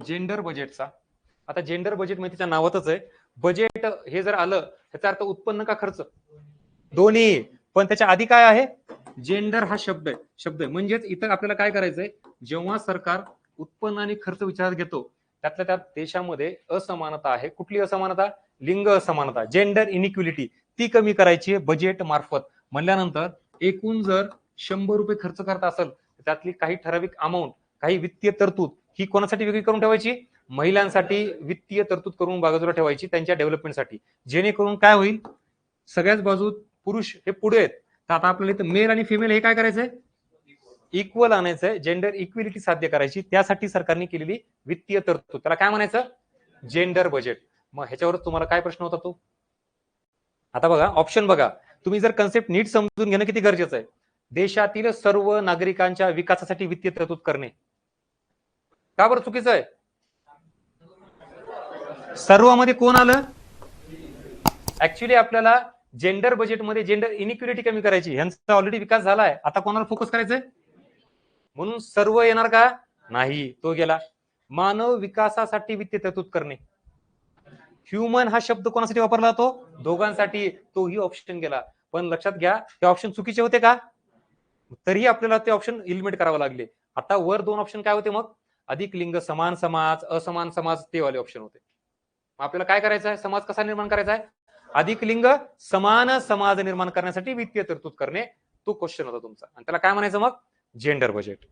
Gender बजेटचा. आता gender budget म्हणजे त्याच्या नावातच आहे, बजेट हे जर आलं त्याचा अर्थ उत्पन्न का खर्च, दोन्ही. पण त्याच्या आधी काय आहे, जेंडर हा शब्द आहे. म्हणजेच इथं आपल्याला काय करायचंय, जेव्हा सरकार उत्पन्न आणि खर्च विचारात घेतो, त्यातल्या त्यात देशामध्ये असमानता आहे. कुठली असमानता, लिंग असमानता, जेंडर इनइक्विलिटी, ती कमी करायची बजेट मार्फत. म्हणल्यानंतर एकूण जर 100 रुपये खर्च करत असेल, त्यातली काही ठराविक अमाऊंट, काही वित्तीय तरतूद ही कोणासाठी वेगळी करून ठेवायची, महिलांसाठी वित्तीय तरतूद करून बाजूला ठेवायची, त्यांच्या डेव्हलपमेंटसाठी. जेणेकरून काय होईल, सगळ्याच बाजूत पुरुष हे पुढे आहेत. तर आता आपल्याला इथं मेल आणि फिमेल हे काय करायचंय, इक्वल आणायचंय, जेंडर इक्विलिटी साध्य करायची. त्यासाठी सरकारने केलेली वित्तीय तरतूद, त्याला काय म्हणायचं, जेंडर बजेट. मग ह्याच्यावर तुम्हाला काय प्रश्न होता तो, आता बघा ऑप्शन बघा, तुम्ही जर कन्सेप्ट नीट समजून घेणं किती गरजेचं आहे. देशातील सर्व नागरिकांच्या विकासासाठी वित्तीय तरतूद करणे, का बरं चुकीचं आहे, सर्व मध्ये कोण आलं, ऍक्च्युली आपल्याला जेंडर बजेटमध्ये जेंडर इनइक्विलिटी कमी करायची, ह्यांचा ऑलरेडी विकास झालाय, आता कोणाला फोकस करायचंय, म्हणून सर्व येणार का, नाही, तो गेला. मानव विकासासाठी वित्तीय तरतूद करणे, ह्युमन हा शब्द कोणासाठी वापरला जातो, दोघांसाठी, तोही ऑप्शन गेला. पण लक्षात घ्या ते ऑप्शन चुकीचे होते का, तरीही आपल्याला ते ऑप्शन इलिमिनेट करावं लागले. आता वर दोन ऑप्शन काय होते मग, अधिक लिंग समान समाज, असमान समाज, ते वाले ऑप्शन होते. आपल्याला काय करायचं आहे, समाज कसा निर्माण करायचा आहे, अधिक लिंग समान समाज निर्माण करण्यासाठी वित्तीय तरतूद करणे, तो क्वेश्चन होता तुमचा, आणि त्याला काय म्हणायचं मग, जेंडर बजेट.